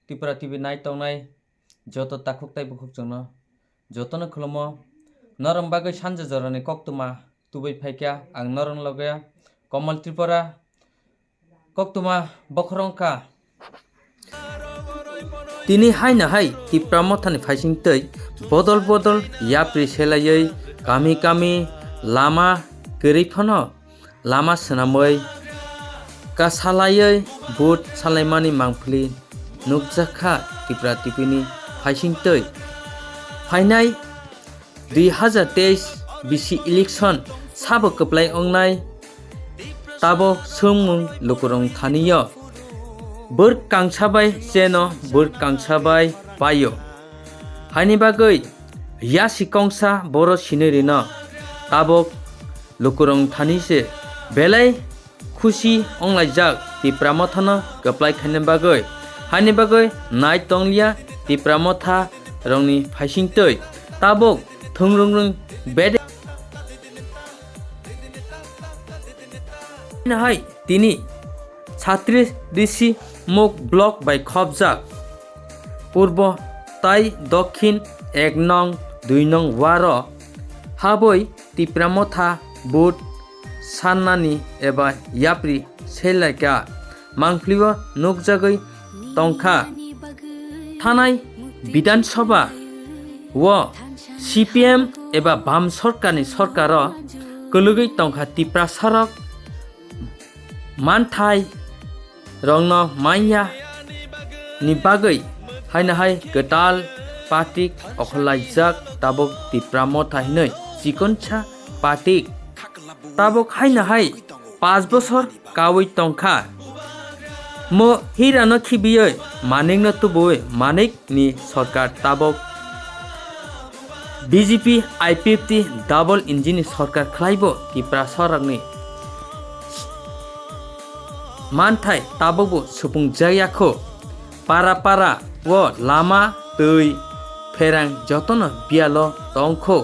Tipra TV night tongnai joto takuk tai bukhuk jongno jotona kholomo norong bagai sanje jorani koktuma tubai phaikya ang norong logaya Komal Tripura koktuma bokrongka tini haina hai Tipramotha ni phaising tei bodol bodol Yapiri Selai kami kami lama geriphono lama senamoi kasalai boot salaimani mangpli nukjakha Tipra TV ni phaising tei phainai 2023 BC election sabo Kupalai ongnai tabo sungmung lukurong thaniyo Bwsakang sabai seno Bwsakang sabai payo haini bagai yasi kongsa boro sinirino tabo lukurong thanise belai khushi onglai jak Tipramotha no Kupalai khaine bagai haini bagai nai tonglia Tipramotha rongni phaising tei tabo thungrungrung bede hai tini ছাত্রী রিসিমুক block by খবজাক পূর্ব তাই দক্ষিণ 1 নং 2 নং war হাবই Tipramotha বুট সান্নানি এবা Yapiri Selaika মাংফ্লিও নুকজাগৈ Tankha থানাই বিধানসভা ও CPM এবা বাম সরকারনি সরকার কলুগৈ Tankha Tipra সারক manthai rongno maya ni bagai haina hai getal patik okhlaijak tabok Tipramotha hinoi chikoncha patik tabok haina hai 5 বছর kawai tongkha mo hirano khibiyoi maningno tuboi manik ni sarkar tabok BJP IPFT double engine sarkar khlaibo Tipra sarakni manthai tabobo supung jayakho para para wo lama tei ferang jotono bialo tongkho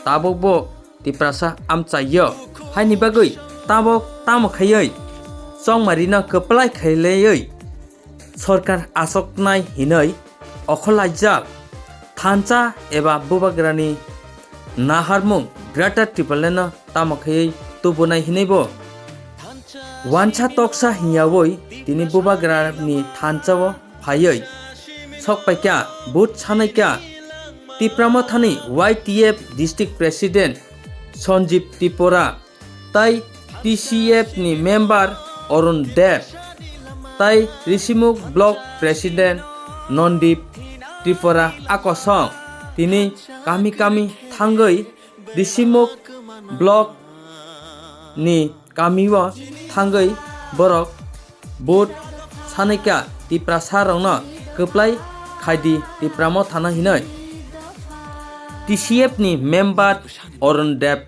tabobo Tiprasa amchayo haini bagai tabok tamo khayoi chongmarino Kupalai khailei sarkar asoknai hinoi okholajak thancha eba bubagrani naharmung greater Tipalai tamo khayei tubunai hinaibo Wancha toksa hiyawoi tini bubagrani thanchao phayoi sokpaikya boot sanaikya Tipramotha ni YTF district president Sanjeev Tripura tai TCF ni member Arun Dev tai Resimuk block president Nondip Tripura akosong tini kami kami thangai Resimuk block ni kamiwa thangai borok boot sanaikya Tipra sarongno Kupalai khaidi Tipramotha na hinoi TCF ni member Arun Dev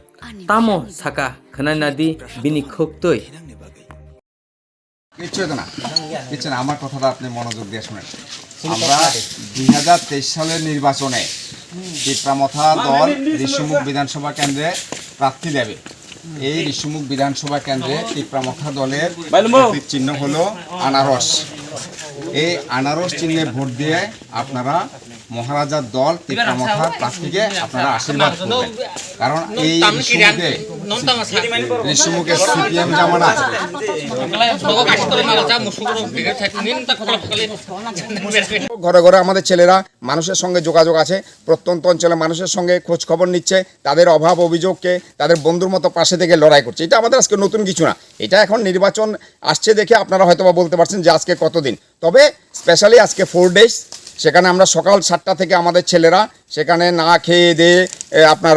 tamo saka khanainadi bini khoktoi কিছু না আমার কথাটা আপনি মনোযোগ দিয়ে শুনেন আমরা 2023 সালের নির্বাচনে Tipramotha দল রিসমুক বিধানসভা কেন্দ্রে প্রার্থী দেবে এই রিসমুক বিধানসভা কেন্দ্রে Tipramotha দলের চিহ্ন হলো আনারস এই আনারস চিহ্নে ভোট দিয়ে আপনারা মহারাজার দল Tipramotha প্রার্থীকে আপনারা আশীর্বাদ করবেন কারণ এই রিসমুকের CPM জামানা ঘরে ঘরে আমাদের ছেলেরা মানুষের সঙ্গে যোগাযোগ আছে প্রত্যন্ত অঞ্চলের মানুষের সঙ্গে খোঁজ খবর নিচ্ছে তাদের অভাব অভিযোগকে তাদের বন্ধুর মতো পাশে থেকে লড়াই করছে এটা আমাদের আজকে নতুন কিছু না এটা এখন নির্বাচন আসছে দেখে আপনারা হয়তো বা বলতে পারছেন যে আজকে কতদিন তবে স্পেশালি আজকে 4 ডেজ সেখানে আমরা সকাল 7টা থেকে আমাদের ছেলেরা সেখানে না খেয়ে দিয়ে আপনার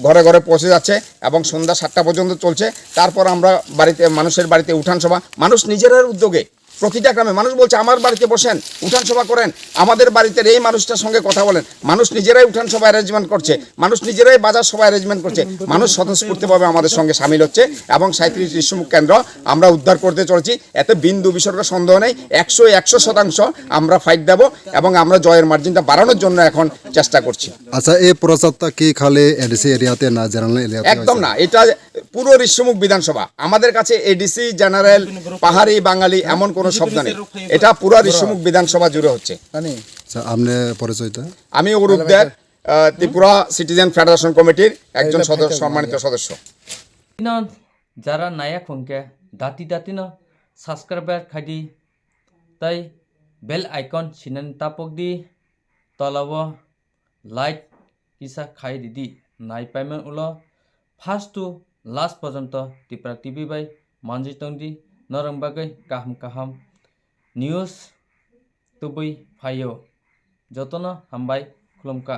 ঘরে ঘরে পৌঁছে যাচ্ছে এবং সন্ধ্যা 7টা পর্যন্ত চলছে তারপর আমরা বাড়িতে মানুষের বাড়িতে উঠান সভা মানুষ নিজের উদ্যোগে প্রতিটা গ্রামে মানুষ বলছে আমার বাড়িতে বসেন উঠান সভা করেন আমাদের বাড়িতে এই মানুষটার সঙ্গে কথা বলেন মানুষ নিজেরাই উঠান সভা অ্যারেঞ্জমেন্ট করছে মানুষ নিজেরাই বাজার সভা অ্যারেঞ্জমেন্ট করছে মানুষ স্বতঃস্ফূর্তভাবে আমাদের সঙ্গে শামিল হচ্ছে এবং 37 রিসমুক কেন্দ্র আমরা উদ্ধার করতে চলেছি এতে বিন্দু বিসর্গ সন্দেহ নেই 100% আমরা ফাইট দেব এবং আমরা জয়ের মার্জিনটা বাড়ানোর জন্য এখন চেষ্টা করছি আচ্ছা এই প্রচারটা কি খালি এডিসি এরিয়াতে না জেনারেল এরিয়াতে একদম না এটা পুরো ঋষ্যমুখ বিধানসভা। আমাদের কাছে এডিসি জেনারেল পাহাড়ি বাঙালি এমন কোনো শব্দ নেই, এটা পুরো ঋষ্যমুখ বিধানসভা জুড়ে হচ্ছে। আপনি পরিচয়টা? আমি অরূপ দেব, ত্রিপুরা সিটিজেন ফেডারেশন কমিটির একজন সদস্য, সম্মানিত সদস্য। যারা নায়া খংকে দাতি দাতি ন সাবস্ক্রাইবার খাইদি তাই বেল আইকন সিনানি তাপক দি তলাব লাইক কিসা খাই দিদি নাই পাইমেন উলো ফার্স্ট টু লাস্ট পর্যন্ত ত্রিপুরা টিভি বাই মানজি তংদি নরং বাগै কাহাम काहाम নিউজ তুবই ফাইও যতন হামবাই খুলুমকা।